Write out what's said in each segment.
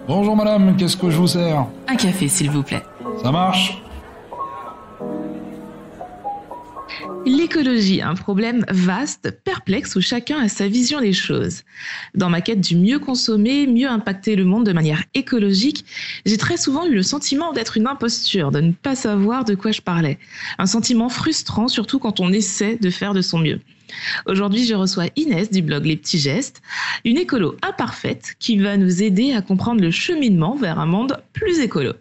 Bonjour madame, qu'est-ce que je vous sers? Un café, s'il vous plaît. Ça marche? L'écologie, un problème vaste, perplexe, où chacun a sa vision des choses. Dans ma quête du mieux consommer, mieux impacter le monde de manière écologique, j'ai très souvent eu le sentiment d'être une imposture, de ne pas savoir de quoi je parlais. Un sentiment frustrant, surtout quand on essaie de faire de son mieux. Aujourd'hui, je reçois Inès du blog Les Petits Gestes, une écolo imparfaite qui va nous aider à comprendre le cheminement vers un monde plus écolo.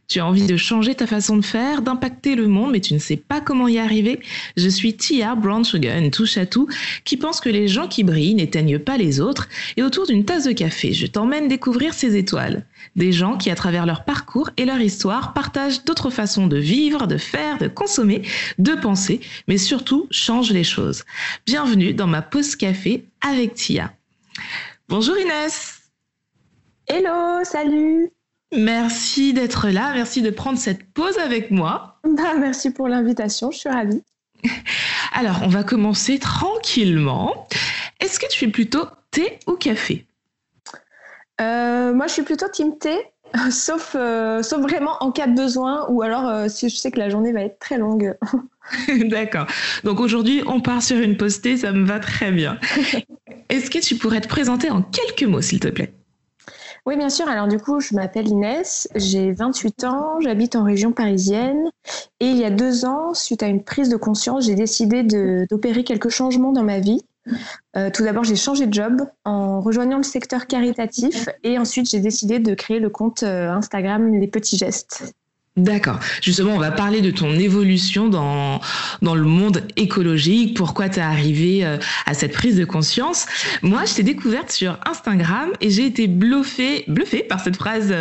Tu as envie de changer ta façon de faire, d'impacter le monde, mais tu ne sais pas comment y arriver. Je suis Tia Brown Sugar, une touche à tout, qui pense que les gens qui brillent n'éteignent pas les autres. Et autour d'une tasse de café, je t'emmène découvrir ces étoiles. Des gens qui, à travers leur parcours et leur histoire, partagent d'autres façons de vivre, de faire, de consommer, de penser, mais surtout changent les choses. Bienvenue dans ma pause café avec Tia. Bonjour Inès. Hello, salut. Merci d'être là, merci de prendre cette pause avec moi. Merci pour l'invitation, je suis ravie. Alors, on va commencer tranquillement. Est-ce que tu es plutôt thé ou café? Moi, je suis plutôt team thé, sauf vraiment en cas de besoin ou alors si je sais que la journée va être très longue. D'accord. Donc aujourd'hui, on part sur une pause thé, ça me va très bien. Est-ce que tu pourrais te présenter en quelques mots, s'il te plaît? Oui, bien sûr. Alors du coup, je m'appelle Inès, j'ai 28 ans, j'habite en région parisienne et il y a 2 ans, suite à une prise de conscience, j'ai décidé d'opérer quelques changements dans ma vie. Tout d'abord, j'ai changé de job en rejoignant le secteur caritatif et ensuite, j'ai décidé de créer le compte Instagram Les Petits Gestes. D'accord. Justement, on va parler de ton évolution dans le monde écologique, pourquoi tu es arrivée à cette prise de conscience. Moi, je t'ai découverte sur Instagram et j'ai été bluffée par cette phrase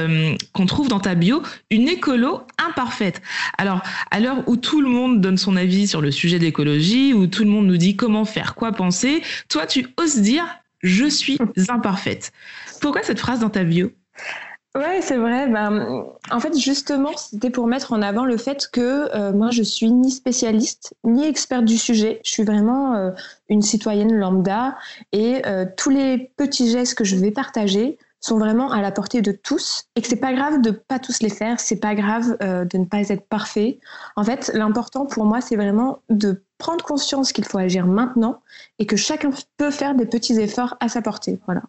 qu'on trouve dans ta bio, une écolo imparfaite. Alors, à l'heure où tout le monde donne son avis sur le sujet d'écologie, où tout le monde nous dit comment faire, quoi penser, toi, tu oses dire « je suis imparfaite ». Pourquoi cette phrase dans ta bio ? Ouais, c'est vrai. En fait, justement, c'était pour mettre en avant le fait que moi, je suis ni spécialiste, ni experte du sujet. Je suis vraiment une citoyenne lambda et tous les petits gestes que je vais partager sont vraiment à la portée de tous et que c'est pas grave de pas tous les faire, c'est pas grave de ne pas être parfait. En fait, l'important pour moi, c'est vraiment de prendre conscience qu'il faut agir maintenant et que chacun peut faire des petits efforts à sa portée. Voilà.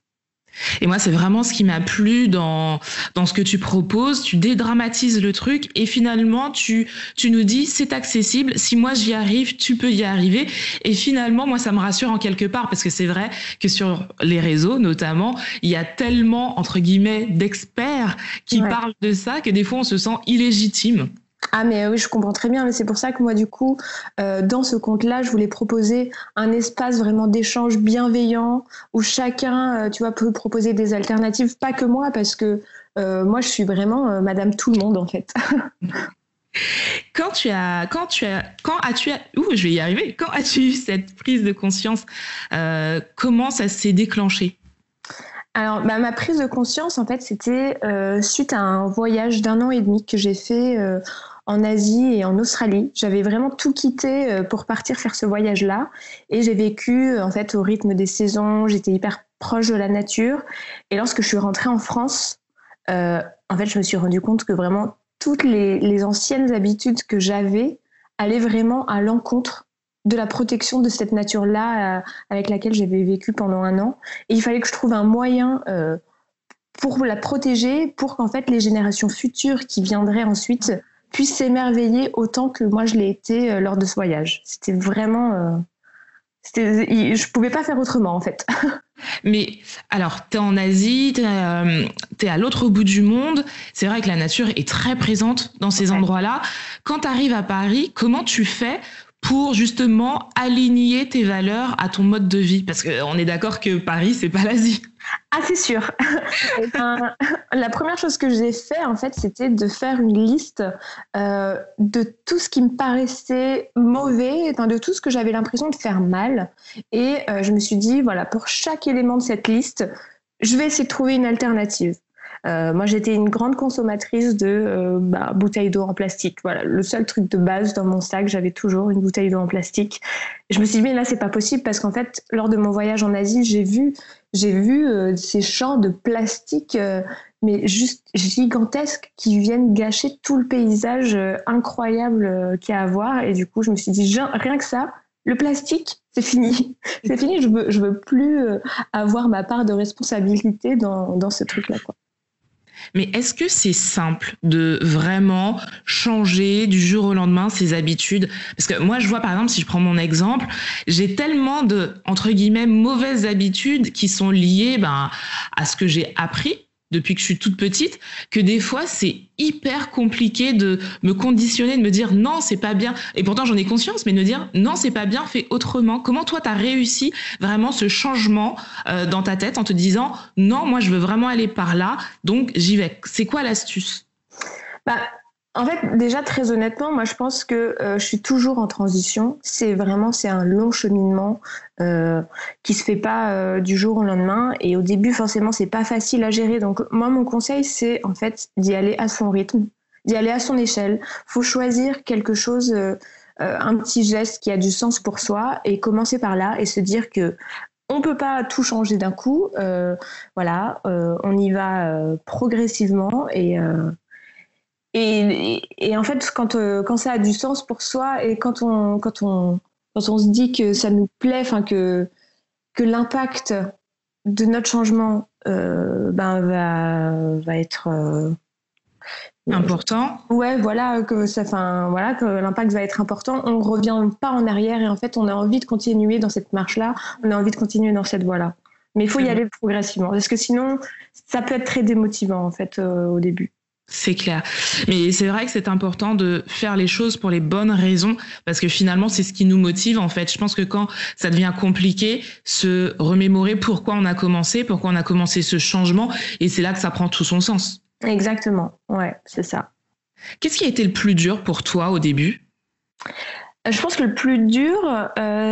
Et moi, c'est vraiment ce qui m'a plu dans ce que tu proposes. Tu dédramatises le truc et finalement, tu nous dis c'est accessible. Si moi j'y arrive, tu peux y arriver. Et finalement, moi, ça me rassure en quelque part parce que c'est vrai que sur les réseaux, notamment, il y a tellement, entre guillemets, d'experts qui parlent de ça que des fois, on se sent illégitime. Ah mais oui, je comprends très bien, mais c'est pour ça que moi du coup, dans ce compte-là, je voulais proposer un espace vraiment d'échange bienveillant où chacun, tu vois, peut proposer des alternatives, pas que moi, parce que moi je suis vraiment Madame Tout le Monde en fait. Quand as-tu eu cette prise de conscience? Comment ça s'est déclenché? Alors, ma prise de conscience, en fait, c'était suite à un voyage d'1 an et demi que j'ai fait en Asie et en Australie. J'avais vraiment tout quitté pour partir faire ce voyage-là. Et j'ai vécu, en fait, au rythme des saisons. J'étais hyper proche de la nature. Et lorsque je suis rentrée en France, en fait, je me suis rendu compte que vraiment toutes les anciennes habitudes que j'avais allaient vraiment à l'encontre de la protection de cette nature-là avec laquelle j'avais vécu pendant 1 an. Et il fallait que je trouve un moyen pour la protéger, pour qu'en fait les générations futures qui viendraient ensuite puissent s'émerveiller autant que moi je l'ai été lors de ce voyage. C'était vraiment... je pouvais pas faire autrement en fait. Mais alors, t'es en Asie, t'es à l'autre bout du monde. C'est vrai que la nature est très présente dans ces endroits-là. Quand t'arrives à Paris, comment tu fais pour justement aligner tes valeurs à ton mode de vie? Parce qu'on est d'accord que Paris, c'est pas l'Asie. Ah, c'est sûr. La première chose que j'ai fait, en fait, c'était de faire une liste de tout ce qui me paraissait mauvais, de tout ce que j'avais l'impression de faire mal. Et je me suis dit, voilà, pour chaque élément de cette liste, je vais essayer de trouver une alternative. Moi, j'étais une grande consommatrice de bouteilles d'eau en plastique. Voilà, le seul truc de base dans mon sac, j'avais toujours une bouteille d'eau en plastique. Et je me suis dit, mais là, c'est pas possible parce qu'en fait, lors de mon voyage en Asie, j'ai vu ces champs de plastique, mais juste gigantesques, qui viennent gâcher tout le paysage incroyable qu'il y a à voir. Et du coup, je me suis dit, rien que ça, le plastique, c'est fini. C'est fini, je veux plus avoir ma part de responsabilité dans ce truc-là, quoi. Mais est-ce que c'est simple de vraiment changer du jour au lendemain ses habitudes? Parce que moi, je vois par exemple, si je prends mon exemple, j'ai tellement de, entre guillemets, mauvaises habitudes qui sont liées à ce que j'ai appris depuis que je suis toute petite, que des fois, c'est hyper compliqué de me conditionner, de me dire non, c'est pas bien. Et pourtant, j'en ai conscience, mais de me dire non, c'est pas bien, fais autrement. Comment toi, t'as réussi vraiment ce changement dans ta tête en te disant non, moi, je veux vraiment aller par là, donc j'y vais. C'est quoi l'astuce? En fait, déjà, très honnêtement, moi, je pense que je suis toujours en transition. C'est un long cheminement qui se fait pas du jour au lendemain. Et au début, forcément, c'est pas facile à gérer. Donc, moi, mon conseil, c'est en fait d'y aller à son rythme, d'y aller à son échelle. Faut choisir quelque chose, un petit geste qui a du sens pour soi et commencer par là et se dire que on peut pas tout changer d'un coup. On y va progressivement et en fait, quand ça a du sens pour soi et quand on se dit que ça nous plaît, enfin que l'impact de notre changement va être important. Ouais, voilà, que l'impact va être important. On revient pas en arrière et en fait, on a envie de continuer dans cette marche-là. On a envie de continuer dans cette voie-là. Mais il faut y aller progressivement parce que sinon, ça peut être très démotivant en fait au début. C'est clair. Mais c'est vrai que c'est important de faire les choses pour les bonnes raisons parce que finalement, c'est ce qui nous motive en fait. Je pense que quand ça devient compliqué, se remémorer pourquoi on a commencé ce changement et c'est là que ça prend tout son sens. Exactement. Ouais, c'est ça. Qu'est-ce qui a été le plus dur pour toi au début? Je pense que le plus dur,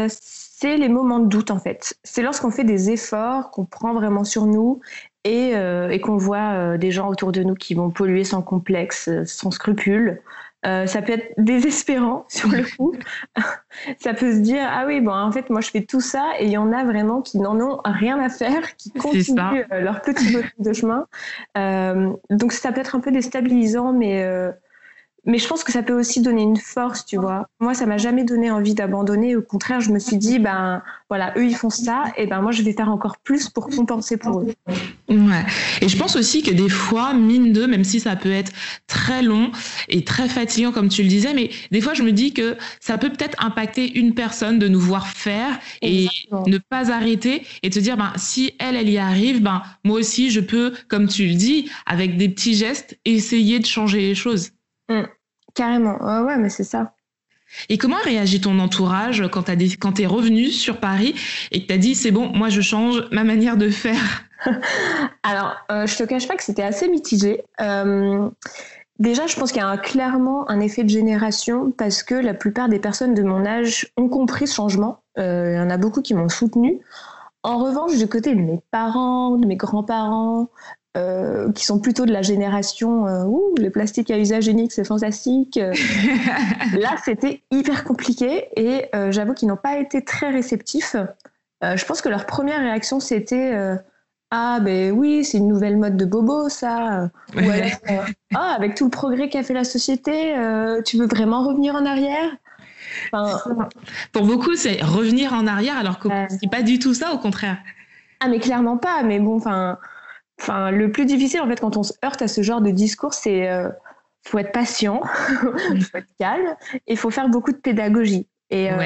c'est les moments de doute en fait. C'est lorsqu'on fait des efforts, qu'on prend vraiment sur nous et qu'on voit des gens autour de nous qui vont polluer sans complexe, sans scrupule. Ça peut être désespérant sur le coup. Ça peut se dire ah oui, bon, en fait moi je fais tout ça et il y en a vraiment qui n'en ont rien à faire, qui continuent leur petit bout de chemin. Donc ça peut être un peu déstabilisant, mais je pense que ça peut aussi donner une force, tu vois. Moi, ça m'a jamais donné envie d'abandonner. Au contraire, je me suis dit, eux, ils font ça, et moi, je vais faire encore plus pour compenser pour eux. Ouais. Et je pense aussi que des fois, mine de, même si ça peut être très long et très fatigant, comme tu le disais, mais des fois, je me dis que ça peut peut-être impacter une personne de nous voir faire et exactement. Ne pas arrêter et te dire, si elle y arrive, moi aussi, je peux, comme tu le dis, avec des petits gestes, essayer de changer les choses. Carrément, ouais, mais c'est ça. Et comment a réagi ton entourage quand t'es revenue sur Paris et que t'as dit c'est bon, moi je change ma manière de faire? Alors, je te cache pas que c'était assez mitigé. Déjà, je pense qu'il y a clairement un effet de génération parce que la plupart des personnes de mon âge ont compris ce changement. Il y en a beaucoup qui m'ont soutenue. En revanche, du côté de mes parents, de mes grands-parents, qui sont plutôt de la génération le plastique à usage unique, c'est fantastique. Là, c'était hyper compliqué et j'avoue qu'ils n'ont pas été très réceptifs. Je pense que leur première réaction, c'était oui, c'est une nouvelle mode de bobo, ça. Ou alors, avec tout le progrès qu'a fait la société, tu veux vraiment revenir en arrière? Pour beaucoup, c'est revenir en arrière alors que c'est pas du tout ça, au contraire. Ah, mais clairement pas. Mais bon, le plus difficile, en fait, quand on se heurte à ce genre de discours, c'est faut être patient, faut être calme, et faut faire beaucoup de pédagogie. Et en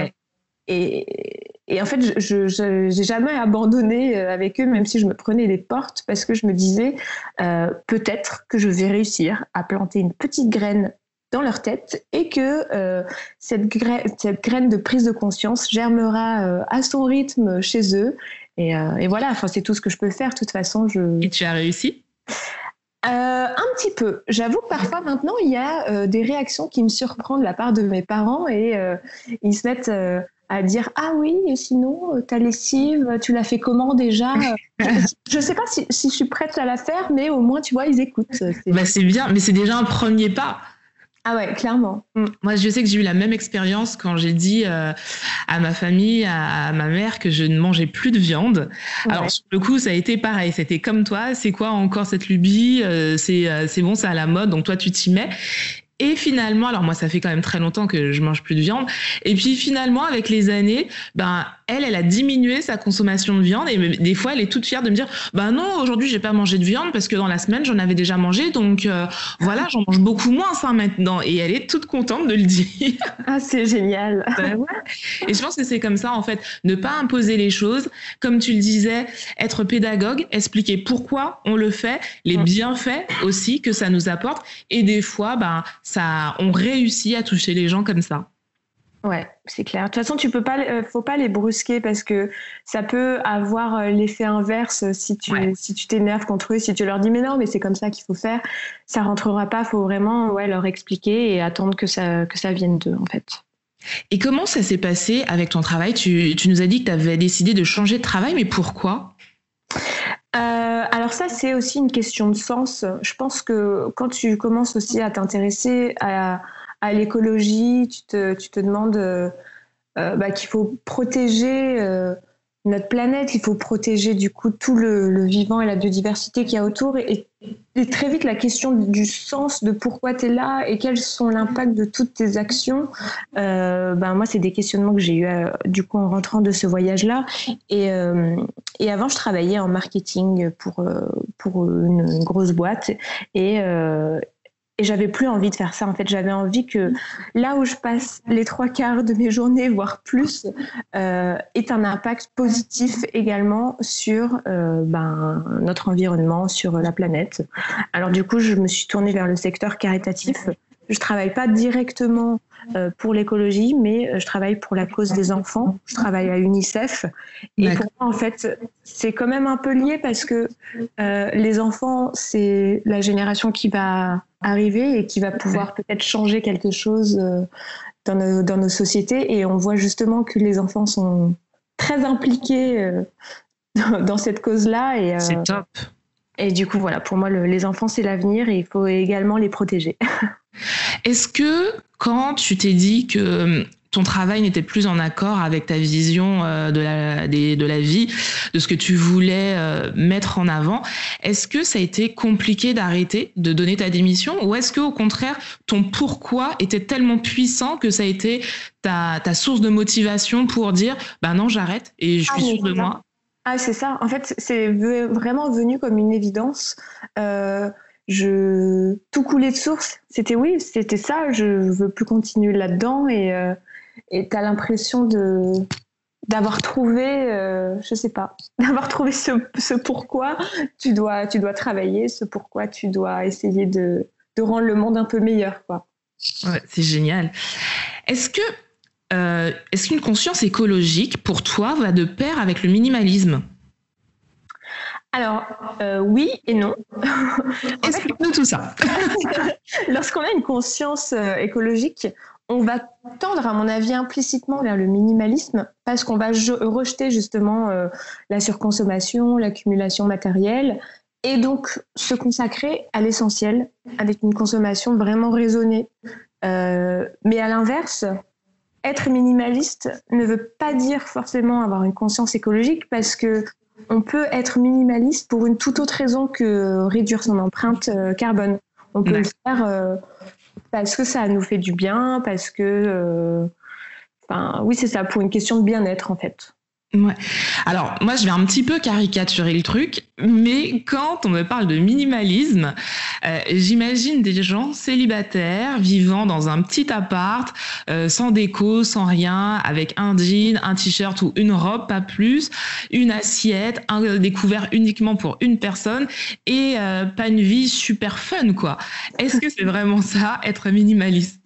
fait, je j'ai jamais abandonné avec eux, même si je me prenais des portes, parce que je me disais peut-être que je vais réussir à planter une petite graine dans leur tête et que cette graine de prise de conscience germera à son rythme chez eux. Et voilà, c'est tout ce que je peux faire. De toute façon, Et tu as réussi? Un petit peu. J'avoue que parfois maintenant, il y a des réactions qui me surprennent de la part de mes parents et ils se mettent à dire « Ah oui, et sinon, ta lessive, tu l'as fait comment déjà ?» Je ne sais pas si je suis prête à la faire, mais au moins, tu vois, ils écoutent. C'est bien, mais c'est déjà un premier pas. Ah ouais, clairement. Moi, je sais que j'ai eu la même expérience quand j'ai dit à ma famille, à ma mère, que je ne mangeais plus de viande. Ouais. Alors, sur le coup, ça a été pareil. C'était comme toi. C'est quoi encore cette lubie ? C'est bon, c'est à la mode. Donc, toi, tu t'y mets. Et finalement, alors moi, ça fait quand même très longtemps que je mange plus de viande. Et puis finalement, avec les années, elle a diminué sa consommation de viande. Et des fois, elle est toute fière de me dire, non, aujourd'hui, j'ai pas mangé de viande parce que dans la semaine, j'en avais déjà mangé. Donc voilà, j'en mange beaucoup moins ça maintenant. Et elle est toute contente de le dire. Ah, c'est génial. Ouais. Et je pense que c'est comme ça, en fait, ne pas imposer les choses. Comme tu le disais, être pédagogue, expliquer pourquoi on le fait, les bienfaits aussi que ça nous apporte. Et des fois, on réussit à toucher les gens comme ça. Ouais, c'est clair. De toute façon, faut pas les brusquer parce que ça peut avoir l'effet inverse si tu t'énerves contre eux, si tu leur dis mais non, mais c'est comme ça qu'il faut faire, ça rentrera pas. Faut vraiment leur expliquer et attendre que ça vienne d'eux en fait. Et comment ça s'est passé avec ton travail ? Tu nous as dit que tu avais décidé de changer de travail, mais pourquoi ? Alors ça, c'est aussi une question de sens. Je pense que quand tu commences aussi à t'intéresser à l'écologie, tu te demandes qu'il faut protéger notre planète, il faut protéger du coup tout le vivant et la biodiversité qu'il y a autour. Et très vite, la question du sens, de pourquoi tu es là et quels sont l'impact de toutes tes actions, moi, c'est des questionnements que j'ai eu du coup en rentrant de ce voyage-là. Et avant, je travaillais en marketing pour une grosse boîte. Et j'avais plus envie de faire ça. En fait, j'avais envie que là où je passe les 3/4 de mes journées, voire plus, ait un impact positif également sur notre environnement, sur la planète. Alors du coup, je me suis tournée vers le secteur caritatif. Je travaille pas directement pour l'écologie, mais je travaille pour la cause des enfants. Je travaille à UNICEF. Et pour moi, en fait, c'est quand même un peu lié parce que les enfants, c'est la génération qui va arriver et qui va pouvoir peut-être changer quelque chose dans nos sociétés. Et on voit justement que les enfants sont très impliqués dans cette cause-là. Et, c'est top. Et du coup, voilà, pour moi, les enfants, c'est l'avenir et il faut également les protéger. Est-ce que quand tu t'es dit que ton travail n'était plus en accord avec ta vision de la vie, de ce que tu voulais mettre en avant, est-ce que ça a été compliqué d'arrêter, de donner ta démission, ou est-ce que au contraire ton pourquoi était tellement puissant que ça a été ta source de motivation pour dire non, j'arrête et je suis sûre de moi? Ah, c'est ça. En fait, c'est vraiment venu comme une évidence. Tout coulait de source. C'était ça. Je veux plus continuer là-dedans et t'as l'impression d'avoir trouvé, je sais pas, d'avoir trouvé ce pourquoi tu dois travailler, ce pourquoi tu dois essayer de rendre le monde un peu meilleur, quoi. Ouais, c'est génial. Est-ce qu'une conscience écologique, pour toi, va de pair avec le minimalisme ? Alors, oui et non. Explique-nous tout ça. Lorsqu'on a une conscience écologique, on va tendre, à mon avis, implicitement vers le minimalisme parce qu'on va rejeter justement la surconsommation, l'accumulation matérielle et donc se consacrer à l'essentiel avec une consommation vraiment raisonnée. Mais à l'inverse, être minimaliste ne veut pas dire forcément avoir une conscience écologique parce que on peut être minimaliste pour une toute autre raison que réduire son empreinte carbone. On peut le faire parce que ça nous fait du bien, parce que... oui, c'est ça, pour une question de bien-être, en fait. Ouais. Alors, moi, je vais un petit peu caricaturer le truc, mais quand on me parle de minimalisme, j'imagine des gens célibataires vivant dans un petit appart, sans déco, sans rien, avec un jean, un t-shirt ou une robe, pas plus, une assiette, des couverts uniquement pour une personne et pas une vie super fun, quoi. Est-ce que c'est vraiment ça, être minimaliste ?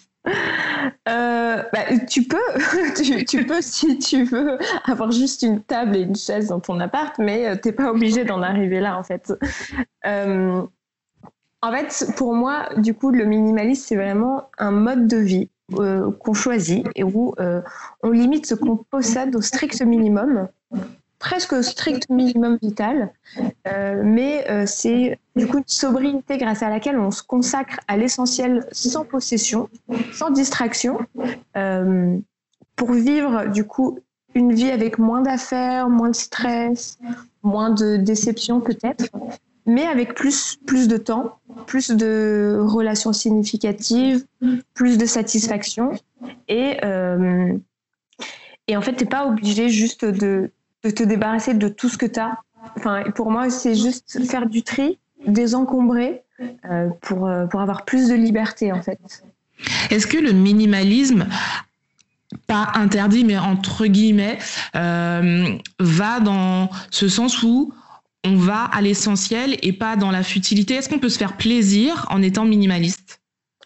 Tu peux si tu veux avoir juste une table et une chaise dans ton appart, mais t'es pas obligé d'en arriver là en fait. En fait, pour moi, du coup, le minimalisme c'est vraiment un mode de vie. qu'on choisit et où on limite ce qu'on possède au strict minimum, presque au strict minimum vital, mais c'est du coup une sobriété grâce à laquelle on se consacre à l'essentiel sans possession, sans distraction, pour vivre du coup une vie avec moins d'affaires, moins de stress, moins de déceptions peut-être, mais avec plus de temps, plus de relations significatives, plus de satisfaction. Et en fait, t'es pas obligé juste de te débarrasser de tout ce que t'as. Enfin, pour moi, c'est juste faire du tri, désencombrer pour avoir plus de liberté, en fait. Est-ce que le minimalisme, pas interdit, mais entre guillemets, va dans ce sens où on va à l'essentiel et pas dans la futilité? Est-ce qu'on peut se faire plaisir en étant minimaliste?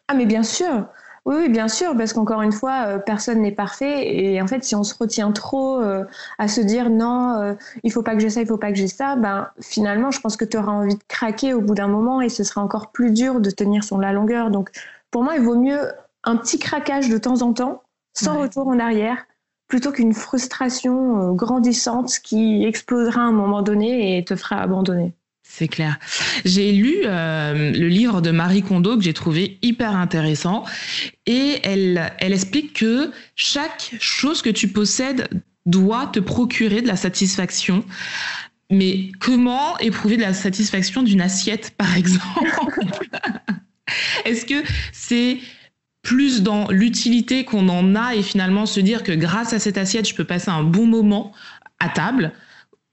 Ah, mais bien sûr. Oui, bien sûr, parce qu'encore une fois, personne n'est parfait. Et en fait, si on se retient trop à se dire non, il faut pas que j'ai ça, il faut pas que j'ai ça, ben, finalement, je pense que tu auras envie de craquer au bout d'un moment et ce sera encore plus dur de tenir sur la longueur. Donc, pour moi, il vaut mieux un petit craquage de temps en temps, sans retour en arrière, plutôt qu'une frustration grandissante qui explosera à un moment donné et te fera abandonner. C'est clair. J'ai lu le livre de Marie Kondo que j'ai trouvé hyper intéressant et elle explique que chaque chose que tu possèdes doit te procurer de la satisfaction. Mais comment éprouver de la satisfaction d'une assiette, par exemple? Est-ce que c'est plus dans l'utilité qu'on en a et finalement se dire que grâce à cette assiette, je peux passer un bon moment à table?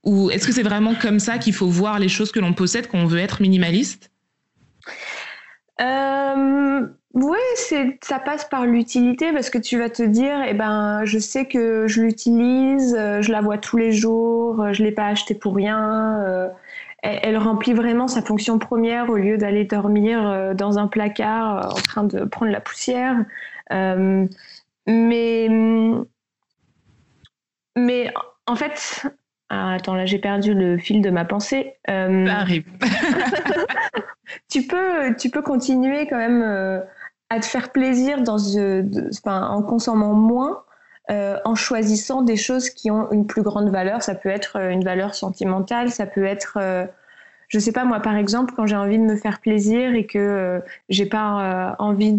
Ou est-ce que c'est vraiment comme ça qu'il faut voir les choses que l'on possède quand on veut être minimaliste? Oui, ça passe par l'utilité parce que tu vas te dire, eh ben, je sais que je l'utilise, je la vois tous les jours, je l'ai pas achetée pour rien. Elle remplit vraiment sa fonction première au lieu d'aller dormir dans un placard en train de prendre la poussière. Mais en fait, attends, là j'ai perdu le fil de ma pensée. Ça arrive. Tu peux continuer quand même à te faire plaisir en consommant moins, en choisissant des choses qui ont une plus grande valeur. Ça peut être une valeur sentimentale, ça peut être, je sais pas moi, par exemple, quand j'ai envie de me faire plaisir et que j'ai pas envie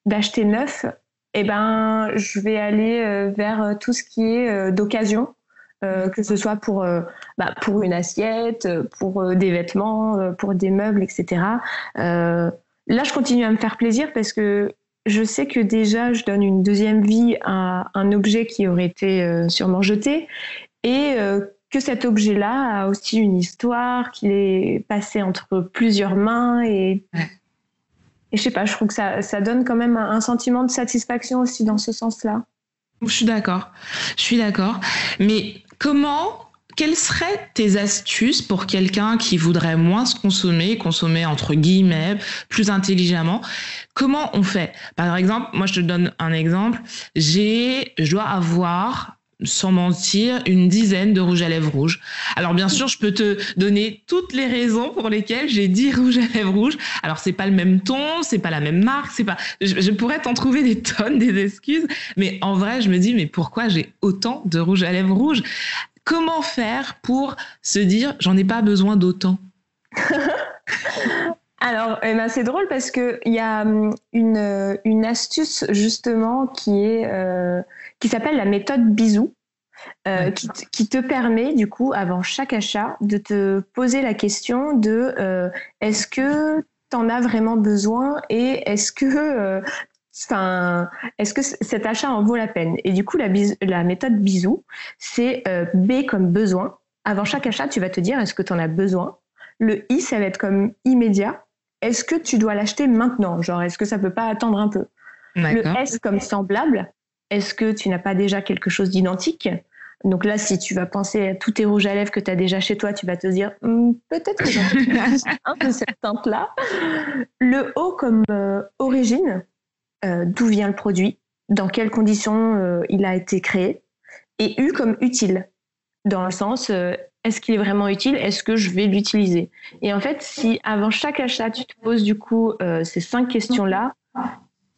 d'acheter neuf, eh ben, je vais aller vers tout ce qui est d'occasion. Que ce soit pour une assiette, pour des vêtements, pour des meubles, etc. Là, je continue à me faire plaisir parce que je sais que déjà, je donne une deuxième vie à un objet qui aurait été sûrement jeté et que cet objet-là a aussi une histoire, qu'il est passé entre plusieurs mains et je sais pas, je trouve que ça donne quand même un sentiment de satisfaction aussi dans ce sens-là. Je suis d'accord. Mais quelles seraient tes astuces pour quelqu'un qui voudrait moins se consommer entre guillemets, plus intelligemment? Comment on fait? Par exemple, moi je te donne un exemple. Je dois avoir, sans mentir, une dizaine de rouges à lèvres rouges. Alors bien sûr, je peux te donner toutes les raisons pour lesquelles j'ai 10 rouges à lèvres rouges. Alors c'est pas le même ton, c'est pas la même marque, je pourrais t'en trouver des tonnes, des excuses, mais en vrai, je me dis mais pourquoi j'ai autant de rouges à lèvres rouges? Comment faire pour se dire j'en ai pas besoin d'autant? Alors, c'est drôle parce que il y a une astuce justement qui s'appelle la méthode bisou, qui te permet du coup avant chaque achat de te poser la question de est-ce que t'en as vraiment besoin et est-ce que cet achat en vaut la peine? Et du coup, la méthode bisou, c'est B comme besoin. Avant chaque achat, tu vas te dire est-ce que t'en as besoin? Le I, ça va être comme immédiat. Est-ce que tu dois l'acheter maintenant? Genre, est-ce que ça peut pas attendre un peu? D'accord. Le S comme semblable. Est-ce que tu n'as pas déjà quelque chose d'identique? Donc là, si tu vas penser à tous tes rouges à lèvres que tu as déjà chez toi, tu vas te dire peut-être que j'en ai un de cette teinte-là. Le O comme origine. D'où vient le produit? Dans quelles conditions il a été créé? Et U comme utile. Dans le sens, est-ce qu'il est vraiment utile? Est-ce que je vais l'utiliser? Et en fait, si avant chaque achat, tu te poses du coup ces 5 questions-là,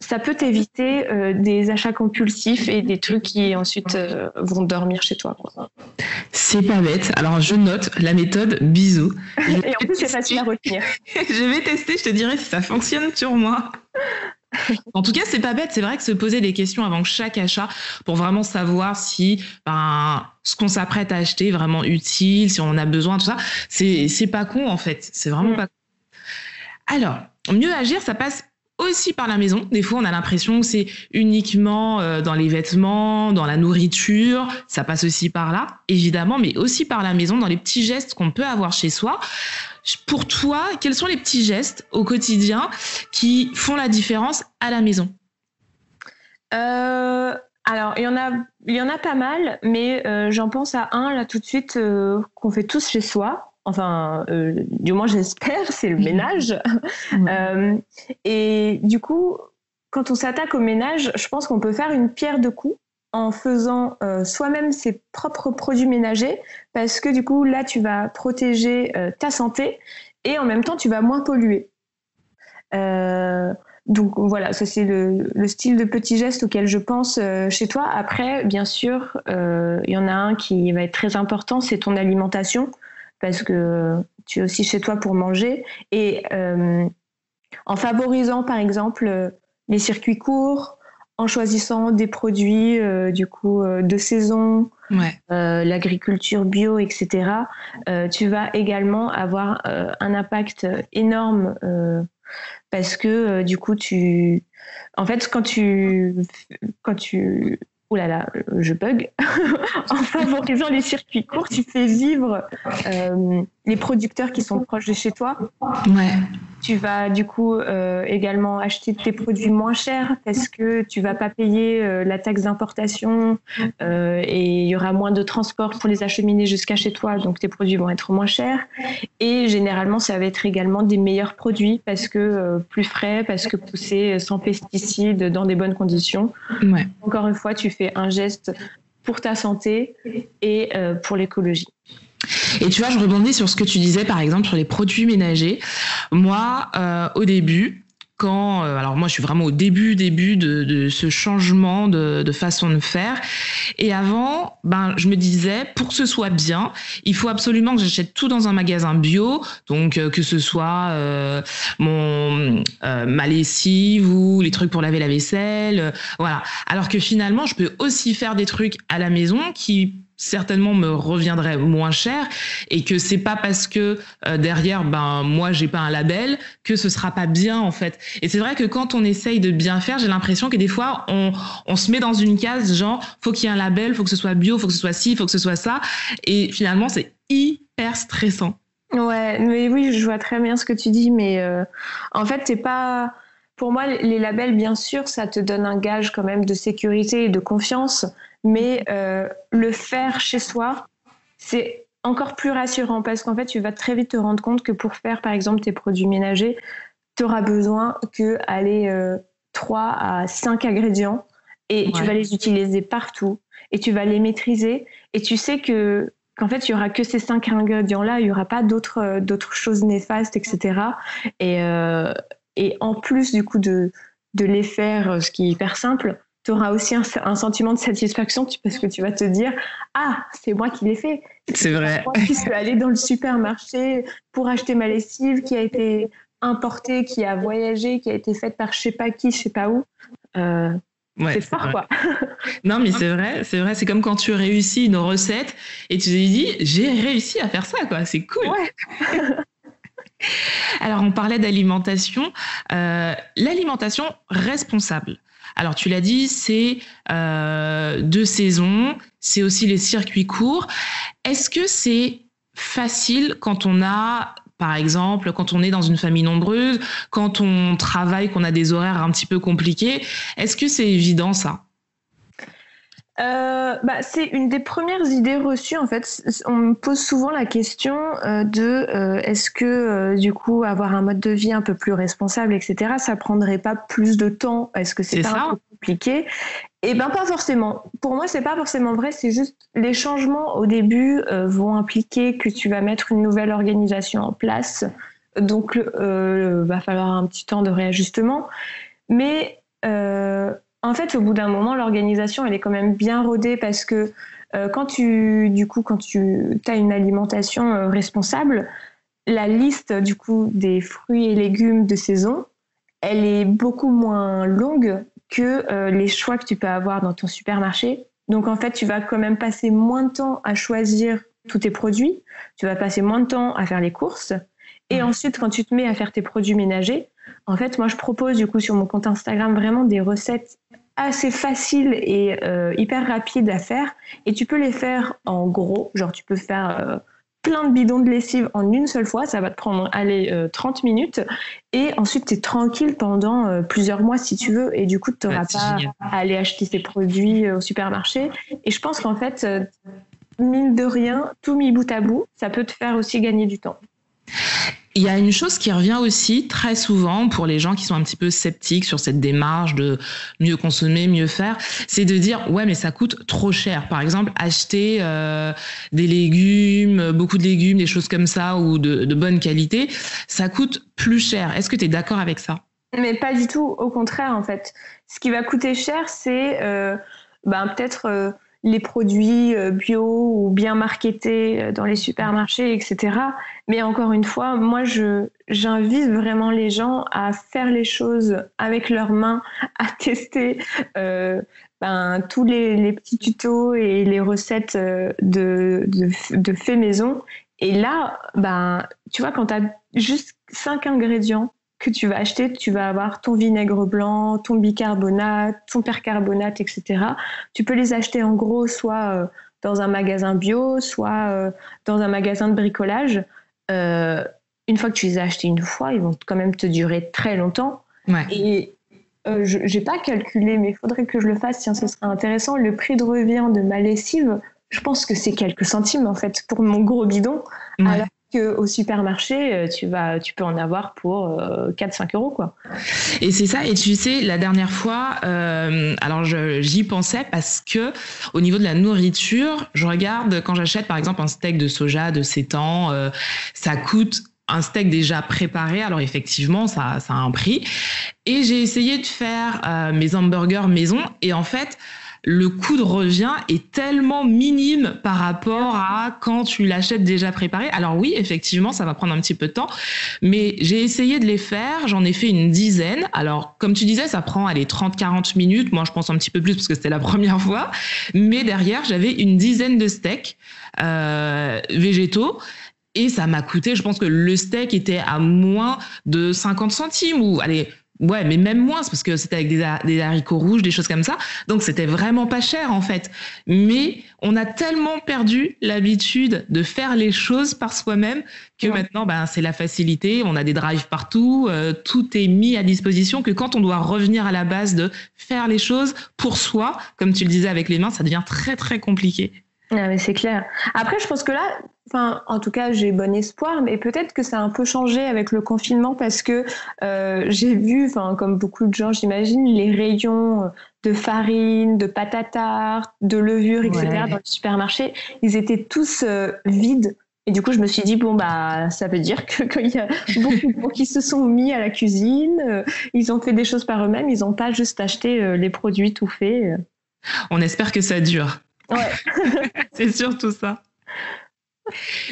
ça peut t'éviter des achats compulsifs et des trucs qui ensuite vont dormir chez toi, quoi. C'est pas bête. Alors, je note la méthode bisous. Et en plus, c'est facile à retenir. Je vais tester, je te dirai si ça fonctionne sur moi. En tout cas, c'est pas bête. C'est vrai que se poser des questions avant chaque achat pour vraiment savoir si ce qu'on s'apprête à acheter est vraiment utile, si on en a besoin, tout ça, c'est pas con en fait. C'est vraiment pas con. Alors, mieux agir, ça passe aussi par la maison. Des fois, on a l'impression que c'est uniquement dans les vêtements, dans la nourriture. Ça passe aussi par là, évidemment, mais aussi par la maison, dans les petits gestes qu'on peut avoir chez soi. Pour toi, quels sont les petits gestes au quotidien qui font la différence à la maison ? Alors, il y en a pas mal, mais j'en pense à un là tout de suite qu'on fait tous chez soi. Enfin, du moins j'espère, c'est le ménage. Et du coup, quand on s'attaque au ménage, je pense qu'on peut faire une pierre deux coups en faisant soi-même ses propres produits ménagers, parce que du coup, là, tu vas protéger ta santé et en même temps, tu vas moins polluer. Donc voilà, ça c'est le style de petits gestes auquel je pense chez toi. Après, bien sûr, il y en a un qui va être très important, c'est ton alimentation, parce que tu es aussi chez toi pour manger. Et en favorisant, par exemple, les circuits courts, en choisissant des produits de saison, l'agriculture bio, etc., tu vas également avoir un impact énorme parce que du coup, en fait, quand tu ouh là là, je bug. En favorisant les circuits courts, tu fais vivre les producteurs qui sont proches de chez toi. Ouais. Tu vas du coup également acheter tes produits moins chers parce que tu vas pas payer la taxe d'importation et il y aura moins de transport pour les acheminer jusqu'à chez toi, donc tes produits vont être moins chers. Et généralement, ça va être également des meilleurs produits parce que plus frais, parce que poussés sans pesticides, dans des bonnes conditions. Ouais. Encore une fois, tu fais un geste pour ta santé et pour l'écologie. Et tu vois, je rebondis sur ce que tu disais, par exemple, sur les produits ménagers. Moi, au début, alors moi, je suis vraiment au début de ce changement de façon de faire. Et avant, je me disais, pour que ce soit bien, il faut absolument que j'achète tout dans un magasin bio. Donc, que ce soit ma lessive ou les trucs pour laver la vaisselle. Voilà. Alors que finalement, je peux aussi faire des trucs à la maison qui certainement me reviendrait moins cher et que c'est pas parce que derrière moi j'ai pas un label que ce sera pas bien en fait. Et c'est vrai que quand on essaye de bien faire, j'ai l'impression que des fois on se met dans une case genre faut qu'il y ait un label, faut que ce soit bio, faut que ce soit ci, faut que ce soit ça, et finalement c'est hyper stressant. Ouais, mais oui, je vois très bien ce que tu dis, mais en fait c'est pas, pour moi les labels bien sûr ça te donne un gage quand même de sécurité et de confiance. Mais le faire chez soi, c'est encore plus rassurant parce qu'en fait, tu vas très vite te rendre compte que pour faire, par exemple, tes produits ménagers, tu auras besoin qu'aller 3 à 5 ingrédients et tu vas les utiliser partout et tu vas les maîtriser et tu sais qu'en fait, il n'y aura que ces 5 ingrédients-là, il n'y aura pas d'autres choses néfastes, etc. Et en plus, du coup, de les faire, ce qui est hyper simple, tu auras aussi un sentiment de satisfaction parce que tu vas te dire « Ah, c'est moi qui l'ai fait !» C'est vrai. Moi qui suis allée dans le supermarché pour acheter ma lessive qui a été importée, qui a voyagé, qui a été faite par je sais pas qui, je sais pas où. C'est fort, quoi. Non, mais c'est vrai. C'est comme quand tu réussis une recette et tu te dis « J'ai réussi à faire ça, quoi. C'est cool. » Ouais. Alors, on parlait d'alimentation. L'alimentation responsable. Alors, tu l'as dit, c'est de saison, c'est aussi les circuits courts. Est-ce que c'est facile quand on a, par exemple, quand on est dans une famille nombreuse, quand on travaille, qu'on a des horaires un petit peu compliqués? Est-ce que c'est évident, ça? C'est une des premières idées reçues en fait. On me pose souvent la question est-ce que du coup avoir un mode de vie un peu plus responsable, etc., ça prendrait pas plus de temps? Est-ce que c'est pas un peu compliqué? Eh ben pas forcément. Pour moi, c'est pas forcément vrai. C'est juste les changements au début vont impliquer que tu vas mettre une nouvelle organisation en place. Donc va falloir un petit temps de réajustement. Mais En fait, au bout d'un moment, l'organisation, elle est quand même bien rodée parce que quand tu as une alimentation responsable, la liste du coup des fruits et légumes de saison, elle est beaucoup moins longue que les choix que tu peux avoir dans ton supermarché. Donc en fait, tu vas quand même passer moins de temps à choisir tous tes produits, tu vas passer moins de temps à faire les courses. Et ensuite, quand tu te mets à faire tes produits ménagers, en fait, moi, je propose du coup sur mon compte Instagram vraiment des recettes assez faciles et hyper rapides à faire. Et tu peux les faire en gros, genre tu peux faire plein de bidons de lessive en une seule fois, ça va te prendre 30 minutes. Et ensuite, tu es tranquille pendant plusieurs mois si tu veux. Et du coup, tu n'auras pas à aller acheter tes produits au supermarché. Et je pense qu'en fait, mine de rien, tout mis bout à bout, ça peut te faire aussi gagner du temps. Il y a une chose qui revient aussi très souvent pour les gens qui sont un petit peu sceptiques sur cette démarche de mieux consommer, mieux faire, c'est de dire ouais mais ça coûte trop cher. Par exemple, acheter des légumes, beaucoup de légumes, des choses comme ça ou de bonne qualité, ça coûte plus cher. Est-ce que tu es d'accord avec ça ? Mais pas du tout, au contraire en fait. Ce qui va coûter cher, c'est peut-être les produits bio ou bien marketés dans les supermarchés, etc. Mais encore une fois, moi, j'invite vraiment les gens à faire les choses avec leurs mains, à tester tous les petits tutos et les recettes de fait maison. Et là, tu vois, quand tu as juste 5 ingrédients que tu vas acheter, tu vas avoir ton vinaigre blanc, ton bicarbonate, ton percarbonate, etc. Tu peux les acheter en gros, soit dans un magasin bio, soit dans un magasin de bricolage. Une fois que tu les as achetés une fois, ils vont quand même te durer très longtemps. Ouais. Et je n'ai pas calculé, mais il faudrait que je le fasse, tiens, ce serait intéressant. Le prix de revient de ma lessive, je pense que c'est quelques centimes en fait pour mon gros bidon. Ouais. Alors qu'au supermarché, tu peux en avoir pour 4-5 euros, quoi. Et c'est ça. Et tu sais, la dernière fois, alors j'y pensais parce que au niveau de la nourriture, je regarde quand j'achète par exemple un steak de soja de 7 ans, ça coûte un steak déjà préparé. Alors effectivement, ça a un prix. Et j'ai essayé de faire mes hamburgers maison. Et en fait, le coût de revient est tellement minime par rapport à quand tu l'achètes déjà préparé. Alors oui, effectivement, ça va prendre un petit peu de temps, mais j'ai essayé de les faire, j'en ai fait une dizaine. Alors, comme tu disais, ça prend 30-40 minutes. Moi, je pense un petit peu plus parce que c'était la première fois. Mais derrière, j'avais une dizaine de steaks végétaux. Et ça m'a coûté, je pense que le steak était à moins de 50 centimes ou, ouais, mais même moins, parce que c'était avec des haricots rouges, des choses comme ça. Donc, c'était vraiment pas cher, en fait. Mais on a tellement perdu l'habitude de faire les choses par soi-même que maintenant, c'est la facilité. On a des drives partout. Tout est mis à disposition que quand on doit revenir à la base de faire les choses pour soi, comme tu le disais avec les mains, ça devient très, très compliqué. Ah, mais c'est clair. Après, je pense que là, en tout cas, j'ai bon espoir, mais peut-être que ça a un peu changé avec le confinement parce que j'ai vu, comme beaucoup de gens, j'imagine, les rayons de farine, de pâte à tarte, de levure, etc. dans le supermarché, ils étaient tous vides. Et du coup, je me suis dit, ça veut dire qu'il y a beaucoup de gens qui se sont mis à la cuisine, ils ont fait des choses par eux-mêmes, ils n'ont pas juste acheté les produits tout faits. On espère que ça dure. Ouais. C'est surtout ça.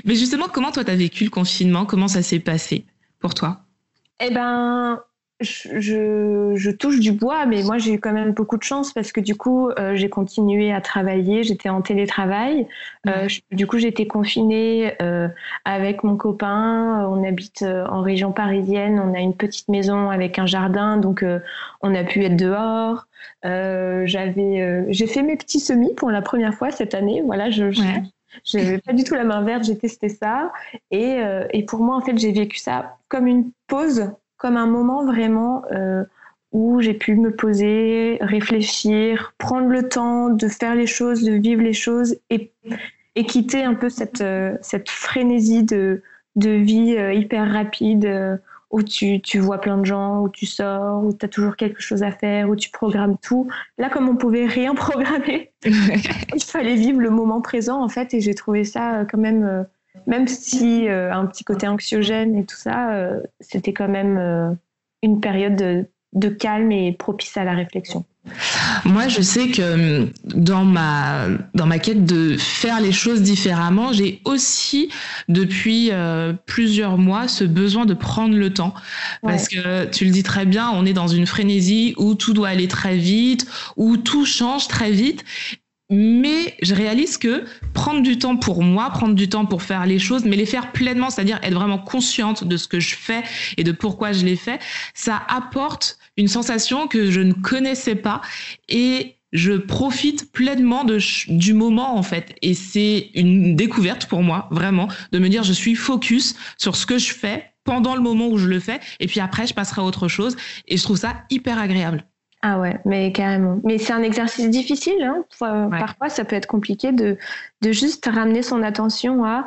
Mais justement, comment toi, tu as vécu le confinement ? Comment ça s'est passé pour toi ? Je touche du bois, mais moi, j'ai eu quand même beaucoup de chance parce que du coup, j'ai continué à travailler. J'étais en télétravail. Du coup, j'étais confinée avec mon copain. On habite en région parisienne. On a une petite maison avec un jardin, donc on a pu être dehors. J'ai fait mes petits semis pour la première fois cette année. Voilà, j'avais pas du tout la main verte, j'ai testé ça. Et pour moi, en fait, j'ai vécu ça comme une pause, comme un moment vraiment où j'ai pu me poser, réfléchir, prendre le temps de faire les choses, de vivre les choses et quitter un peu cette frénésie de vie hyper rapide où tu vois plein de gens, où tu sors, où tu as toujours quelque chose à faire, où tu programmes tout. Là, comme on pouvait rien programmer, il fallait vivre le moment présent, en fait, et j'ai trouvé ça quand même, même si un petit côté anxiogène et tout ça, c'était quand même une période de calme et propice à la réflexion. Moi, je sais que dans ma quête de faire les choses différemment, j'ai aussi, depuis plusieurs mois, ce besoin de prendre le temps. Parce que tu le dis très bien, on est dans une frénésie où tout doit aller très vite, où tout change très vite. Mais je réalise que prendre du temps pour moi, prendre du temps pour faire les choses, mais les faire pleinement, c'est-à-dire être vraiment consciente de ce que je fais et de pourquoi je les fais, ça apporte une sensation que je ne connaissais pas et je profite pleinement du moment en fait. Et c'est une découverte pour moi, vraiment, de me dire je suis focus sur ce que je fais pendant le moment où je le fais et puis après je passerai à autre chose et je trouve ça hyper agréable. Ah ouais, mais carrément. Mais c'est un exercice difficile, hein. Parfois, ça peut être compliqué de juste ramener son attention à,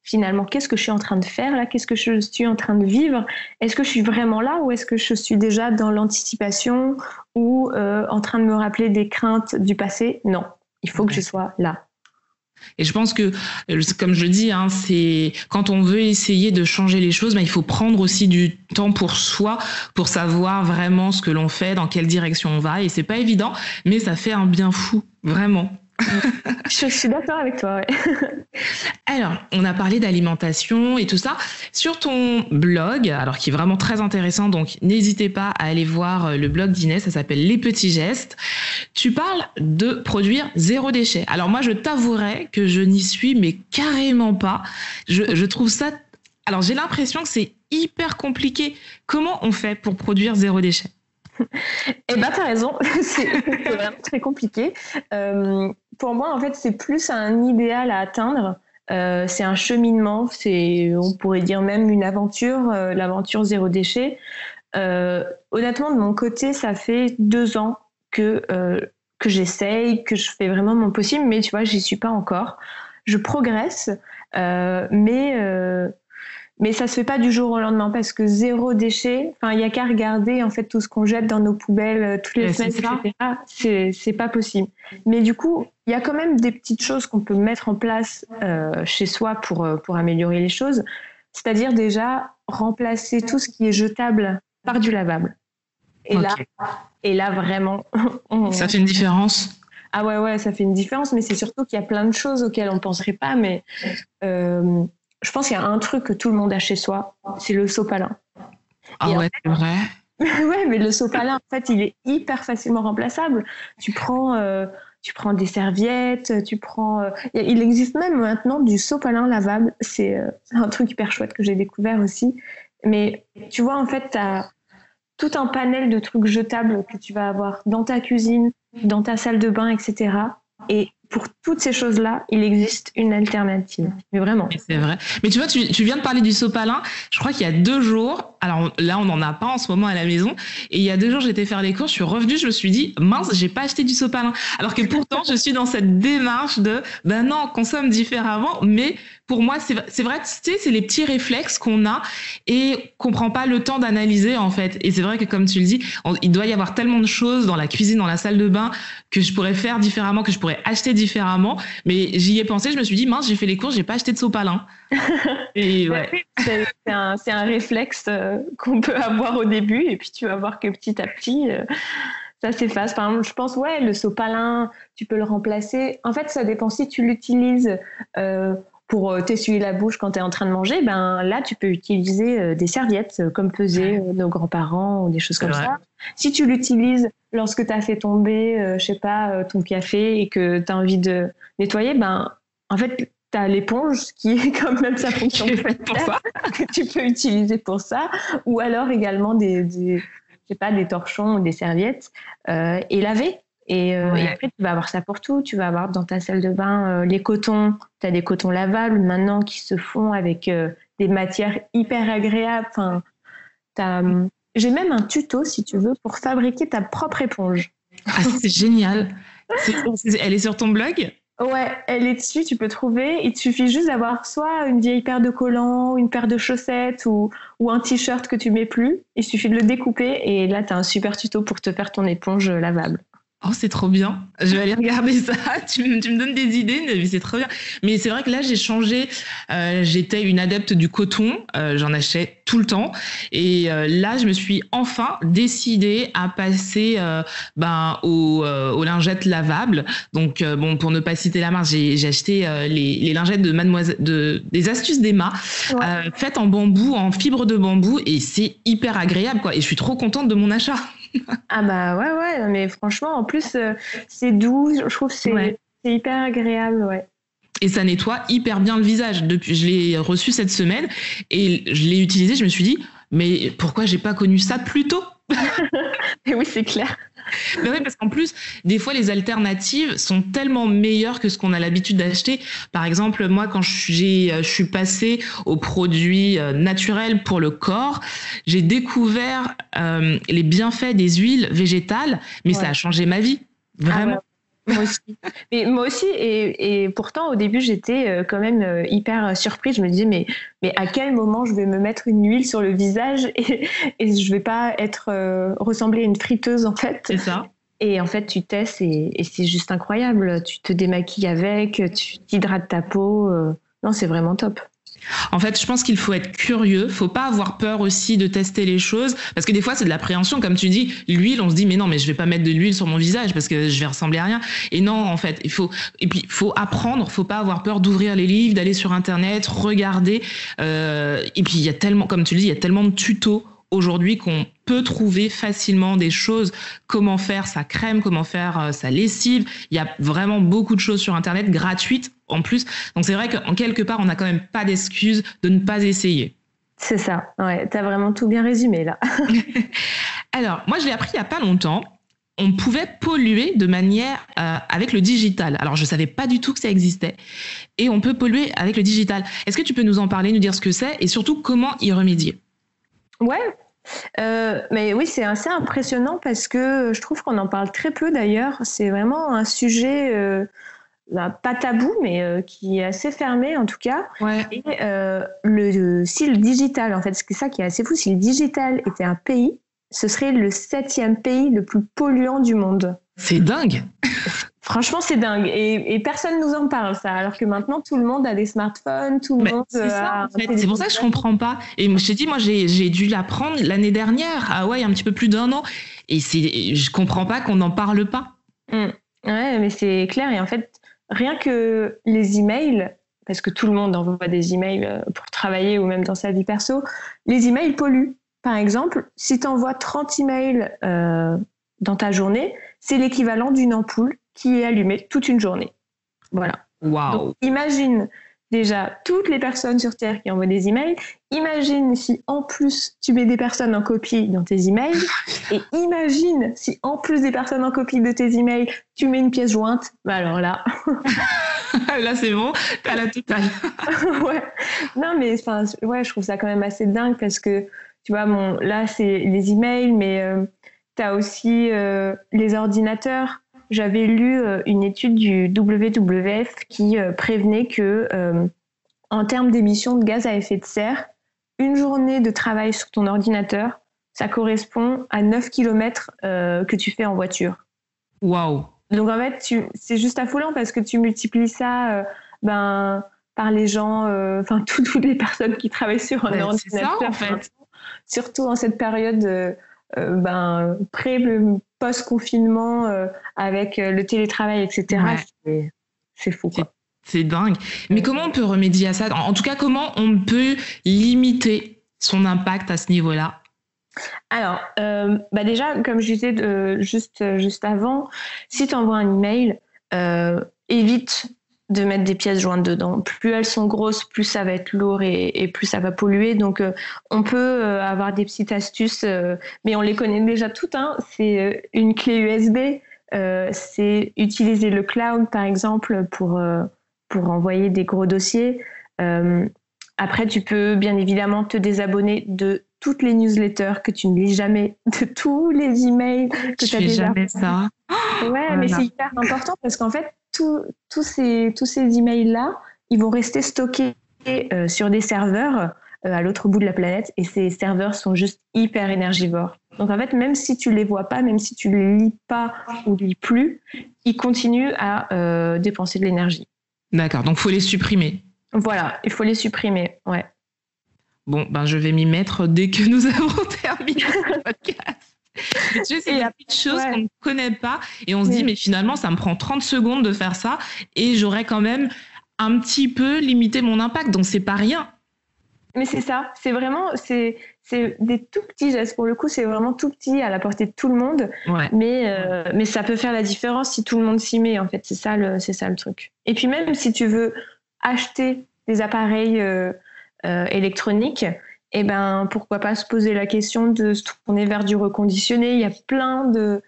finalement, qu'est-ce que je suis en train de faire là? Qu'est-ce que je suis en train de vivre? Est-ce que je suis vraiment là ou est-ce que je suis déjà dans l'anticipation ou en train de me rappeler des craintes du passé? Non, il faut que je sois là. Et je pense que, comme je le dis, hein, c'est quand on veut essayer de changer les choses, il faut prendre aussi du temps pour soi, pour savoir vraiment ce que l'on fait, dans quelle direction on va. Et c'est pas évident, mais ça fait un bien fou, vraiment. Je suis d'accord avec toi, ouais. Alors, on a parlé d'alimentation et tout ça. Sur ton blog, alors qui est vraiment très intéressant, donc n'hésitez pas à aller voir le blog d'Inès, ça s'appelle Les Petits Gestes. Tu parles de produire 0 déchet. Alors moi, je t'avouerai que je n'y suis, mais carrément pas. Je trouve ça... Alors, j'ai l'impression que c'est hyper compliqué. Comment on fait pour produire 0 déchet ? T'as raison, c'est vraiment très compliqué. Pour moi, en fait, c'est plus un idéal à atteindre. C'est un cheminement, on pourrait dire même une aventure, l'aventure 0 déchet. Honnêtement, de mon côté, ça fait 2 ans que j'essaye, que je fais vraiment mon possible, mais tu vois, j'y suis pas encore. Je progresse, mais ça se fait pas du jour au lendemain parce que 0 déchet, il y a qu'à regarder en fait tout ce qu'on jette dans nos poubelles toutes les semaines, etc. C'est pas possible. Mais du coup, il y a quand même des petites choses qu'on peut mettre en place chez soi pour améliorer les choses. C'est-à-dire déjà remplacer tout ce qui est jetable par du lavable. Et là vraiment, ça fait une différence. Ah ouais, ça fait une différence, mais c'est surtout qu'il y a plein de choses auxquelles on penserait pas, mais je pense qu'il y a un truc que tout le monde a chez soi, c'est le sopalin. Ah ouais, c'est vrai. Ouais, mais le sopalin, en fait, il est hyper facilement remplaçable. Tu prends des serviettes, il existe même maintenant du sopalin lavable. C'est un truc hyper chouette que j'ai découvert aussi. Mais tu vois, en fait, tu as tout un panel de trucs jetables que tu vas avoir dans ta cuisine, dans ta salle de bain, etc. Et pour toutes ces choses-là, il existe une alternative. Mais vraiment. Et c'est vrai. Mais tu vois, tu viens de parler du sopalin. Je crois qu'il y a 2 jours, alors là, on n'en a pas en ce moment à la maison. Et il y a 2 jours, j'étais faire les courses, je suis revenue, je me suis dit, mince, j'ai pas acheté du sopalin. Alors que pourtant, je suis dans cette démarche de, non, on consomme différemment. Mais pour moi, c'est vrai, tu sais, c'est les petits réflexes qu'on a et qu'on prend pas le temps d'analyser, en fait. Et c'est vrai que, comme tu le dis, il doit y avoir tellement de choses dans la cuisine, dans la salle de bain, que je pourrais faire différemment, que je pourrais acheter différemment. Mais j'y ai pensé, je me suis dit, mince, j'ai fait les courses, j'ai pas acheté de sopalin. Et ouais. C'est un réflexe qu'on peut avoir au début, et puis tu vas voir que petit à petit, ça s'efface. Par exemple, je pense, le sopalin, tu peux le remplacer. En fait, ça dépend si tu l'utilises pour t'essuyer la bouche quand tu es en train de manger. Là, tu peux utiliser des serviettes, comme faisaient nos grands-parents ou des choses comme ça. Si tu l'utilises lorsque tu as fait tomber, ton café et que tu as envie de nettoyer, en fait, tu as l'éponge qui est quand même sa fonction pour ça, que tu peux utiliser pour ça, ou alors également des torchons ou des serviettes et laver. Et après, tu vas avoir ça pour tout. Tu vas avoir dans ta salle de bain les cotons. Tu as des cotons lavables maintenant qui se font avec des matières hyper agréables. J'ai même un tuto, si tu veux, pour fabriquer ta propre éponge. Ah, c'est génial. Elle est sur ton blog ? Ouais, elle est dessus, tu peux trouver. Il te suffit juste d'avoir soit une vieille paire de collants, une paire de chaussettes ou un t-shirt que tu mets plus. Il suffit de le découper et là, tu as un super tuto pour te faire ton éponge lavable. Oh, c'est trop bien. Je vais aller regarder ça. Tu me donnes des idées, mais c'est trop bien. Mais c'est vrai que là, j'ai changé. J'étais une adepte du coton. J'en achetais tout le temps. Et là, je me suis enfin décidée à passer aux lingettes lavables. Donc, bon, pour ne pas citer la marque, j'ai acheté les lingettes de des Astuces d'Emma, faites en bambou, en fibre de bambou. Et c'est hyper agréable, quoi. Et je suis trop contente de mon achat. Ah bah ouais, mais franchement, en plus, c'est doux, je trouve que c'est hyper agréable, ouais. Et ça nettoie hyper bien le visage. Je l'ai reçu cette semaine et je l'ai utilisé, je me suis dit, mais pourquoi j'ai pas connu ça plus tôt? Et oui, c'est clair. Mais oui, parce qu'en plus, des fois, les alternatives sont tellement meilleures que ce qu'on a l'habitude d'acheter. Par exemple, moi, quand je suis passée aux produits naturels pour le corps, j'ai découvert les bienfaits des huiles végétales, mais ça a changé ma vie. Vraiment. Moi aussi. Mais moi aussi, et pourtant, au début, j'étais quand même hyper surprise. Je me disais, mais à quel moment je vais me mettre une huile sur le visage et je vais pas ressembler à une friteuse, en fait. C'est ça. Et en fait, tu testes et c'est juste incroyable. Tu te démaquilles avec, tu t'hydrates ta peau. Non, c'est vraiment top. En fait, je pense qu'il faut être curieux, faut pas avoir peur aussi de tester les choses, parce que des fois c'est de l'appréhension, comme tu dis, l'huile, on se dit mais non, mais je vais pas mettre de l'huile sur mon visage parce que je vais ressembler à rien. Et non, en fait, faut apprendre, faut pas avoir peur d'ouvrir les livres, d'aller sur internet, regarder. Et puis il y a tellement, comme tu le dis, il y a tellement de tutos aujourd'hui qu'on peut trouver facilement des choses, comment faire sa crème, comment faire sa lessive. Il y a vraiment beaucoup de choses sur internet gratuites en plus. Donc c'est vrai qu'en quelque part, on n'a quand même pas d'excuse de ne pas essayer. C'est ça, ouais, t'as vraiment tout bien résumé là. Alors, moi je l'ai appris il y a pas longtemps. On pouvait polluer de manière avec le digital. Alors, je savais pas du tout que ça existait. Et on peut polluer avec le digital. Est-ce que tu peux nous en parler, nous dire ce que c'est et surtout comment y remédier? Ouais, mais oui, c'est assez impressionnant parce que je trouve qu'on en parle très peu d'ailleurs. C'est vraiment un sujet pas tabou, mais qui est assez fermé en tout cas. Ouais. Et si le digital, en fait, c'est ça qui est assez fou, si le digital était un pays, ce serait le 7e pays le plus polluant du monde. C'est dingue. Franchement, c'est dingue. Et personne nous en parle, ça. Alors que maintenant, tout le monde a des smartphones, tout le monde c'est ça, a... en fait. C'est pour ça que je comprends pas. Et je t'ai dit, moi, j'ai dû l'apprendre l'année dernière. Ah ouais, il y a un petit peu plus d'1 an. Et je comprends pas qu'on n'en parle pas. Ouais, mais c'est clair. Et en fait, rien que les emails, parce que tout le monde envoie des emails pour travailler ou même dans sa vie perso, les emails polluent. Par exemple, si tu envoies 30 emails dans ta journée, c'est l'équivalent d'une ampoule qui est allumée toute une journée. Voilà. Waouh. Donc, imagine déjà toutes les personnes sur Terre qui envoient des emails. Imagine si en plus tu mets des personnes en copie dans tes emails. Et imagine si en plus des personnes en copie de tes emails, tu mets une pièce jointe. Bah alors là... Là, c'est bon, t'as la totale. Ouais. Non, mais je trouve ça quand même assez dingue parce que, tu vois, là, c'est les emails, mais t'as aussi les ordinateurs. J'avais lu une étude du WWF qui prévenait que, en termes d'émissions de gaz à effet de serre, une journée de travail sur ton ordinateur, ça correspond à 9 km que tu fais en voiture. Waouh. Donc en fait, c'est juste affolant parce que tu multiplies ça par les gens, toutes les personnes qui travaillent sur un ordinateur. C'est ça, en fait. Surtout en cette période post-confinement avec le télétravail, etc. Ouais. C'est fou, quoi. C'est dingue. Mais comment on peut remédier à ça? En tout cas, comment on peut limiter son impact à ce niveau-là? Alors, déjà, comme je disais juste avant, si tu envoies un email, évite de mettre des pièces jointes dedans. Plus elles sont grosses, plus ça va être lourd et plus ça va polluer. Donc, on peut avoir des petites astuces, mais on les connaît déjà toutes. Hein. C'est une clé USB, c'est utiliser le cloud, par exemple, pour envoyer des gros dossiers. Après, tu peux bien évidemment te désabonner de toutes les newsletters que tu ne lis jamais, de tous les emails que tu as déjà. Jamais ça. Ouais, mais c'est hyper important parce qu'en fait, tous ces emails-là, ils vont rester stockés sur des serveurs à l'autre bout de la planète et ces serveurs sont juste hyper énergivores. Donc en fait, même si tu les vois pas, même si tu les lis pas ou lis plus, ils continuent à dépenser de l'énergie. D'accord, donc faut les supprimer. Voilà, il faut les supprimer, ouais. Bon, je vais m'y mettre dès que nous avons terminé le podcast. Tu sais, c'est des petites choses qu'on ne connaît pas et on se dit, mais finalement, ça me prend 30 secondes de faire ça et j'aurais quand même un petit peu limité mon impact, donc c'est pas rien. Mais c'est ça, c'est vraiment, c'est des tout petits gestes. Pour le coup, c'est vraiment tout petit à la portée de tout le monde, mais ça peut faire la différence si tout le monde s'y met, en fait. C'est ça le truc. Et puis même si tu veux acheter des appareils électroniques, eh ben, pourquoi pas se poser la question de se tourner vers du reconditionné. Il y a plein de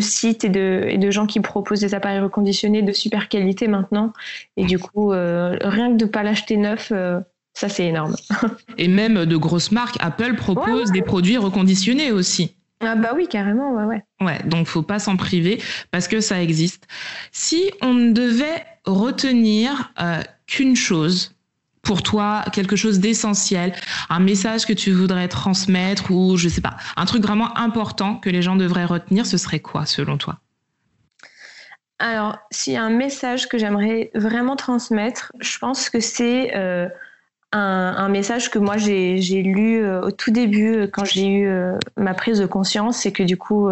sites et de gens qui proposent des appareils reconditionnés de super qualité maintenant. Et du coup, rien que de ne pas l'acheter neuf, ça, c'est énorme. Et même de grosses marques, Apple propose des produits reconditionnés aussi. Ah bah oui, carrément, ouais. Ouais, donc faut pas s'en priver parce que ça existe. Si on ne devait retenir qu'une chose pour toi, quelque chose d'essentiel, un message que tu voudrais transmettre ou je sais pas, un truc vraiment important que les gens devraient retenir, ce serait quoi selon toi ? Alors, s'il y a un message que j'aimerais vraiment transmettre, je pense que c'est un message que moi j'ai lu au tout début quand j'ai eu ma prise de conscience et que du coup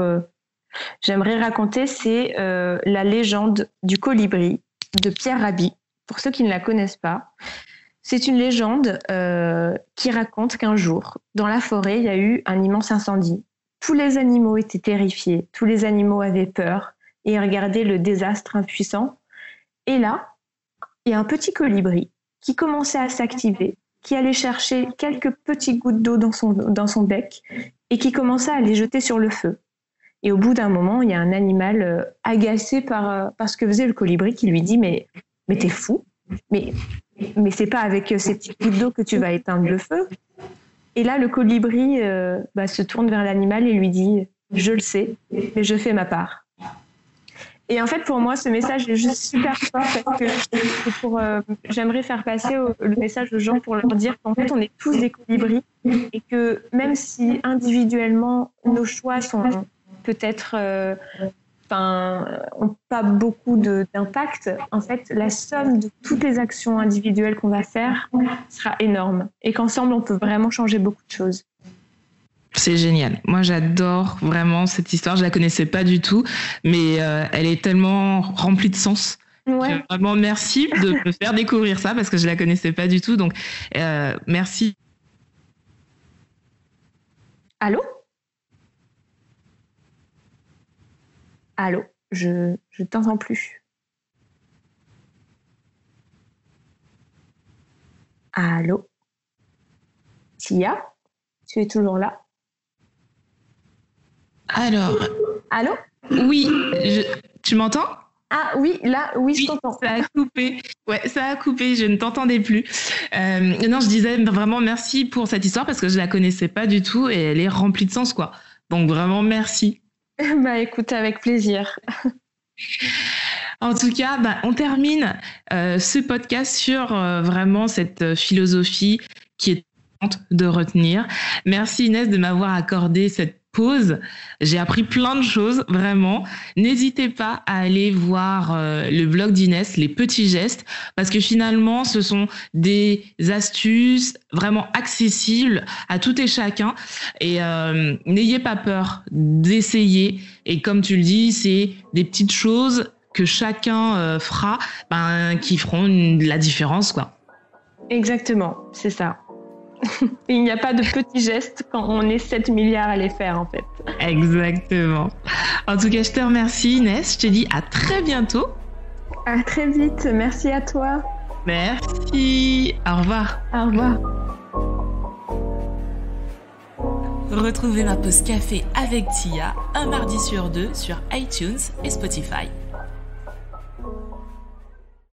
j'aimerais raconter, c'est la légende du colibri de Pierre Rabhi. Pour ceux qui ne la connaissent pas, c'est une légende qui raconte qu'un jour, dans la forêt, il y a eu un immense incendie. Tous les animaux étaient terrifiés, tous les animaux avaient peur et regardaient le désastre impuissant. Et là, il y a un petit colibri qui commençait à s'activer, qui allait chercher quelques petites gouttes d'eau dans son bec et qui commençait à les jeter sur le feu. Et au bout d'un moment, il y a un animal agacé par ce que faisait le colibri qui lui dit « Mais t'es fou ? Mais c'est pas avec ces petites gouttes d'eau que tu vas éteindre le feu. » Et là, le colibri se tourne vers l'animal et lui dit « Je le sais, mais je fais ma part. » Et en fait, pour moi, ce message est juste super fort parce que j'aimerais faire passer le message aux gens pour leur dire qu'en fait, on est tous des colibris et que même si individuellement, nos choix sont peut-être n'ont pas beaucoup d'impact, en fait, la somme de toutes les actions individuelles qu'on va faire sera énorme et qu'ensemble, on peut vraiment changer beaucoup de choses. C'est génial. Moi, j'adore vraiment cette histoire. Je la connaissais pas du tout, mais elle est tellement remplie de sens. Ouais. Vraiment, merci de me faire découvrir ça parce que je la connaissais pas du tout. Donc, merci. Allô ? Allô ? Je t'entends plus. Allô ? Tia ? Tu es toujours là ? Alors. Allô ? Oui, tu m'entends ? Ah oui, là, oui, je t'entends. Ça a coupé. Ouais, ça a coupé, je ne t'entendais plus. Non, je disais vraiment merci pour cette histoire parce que je la connaissais pas du tout et elle est remplie de sens, quoi. Donc vraiment merci. Bah écoute, avec plaisir. En tout cas, on termine ce podcast sur vraiment cette philosophie qui est de retenir. Merci Inès de m'avoir accordé cette pause. J'ai appris plein de choses, vraiment. N'hésitez pas à aller voir le blog d'Inès, Les Petits Gestes, parce que finalement, ce sont des astuces vraiment accessibles à tout et chacun. Et n'ayez pas peur d'essayer. Et comme tu le dis, c'est des petites choses que chacun fera, qui feront la différence, quoi. Exactement, c'est ça. Il n'y a pas de petits gestes quand on est 7 milliards à les faire, en fait. Exactement. En tout cas, je te remercie, Inès. Je te dis à très bientôt. À très vite. Merci à toi. Merci. Au revoir. Au revoir. Retrouvez ma pause café avec Tia un mardi sur 2 sur iTunes et Spotify.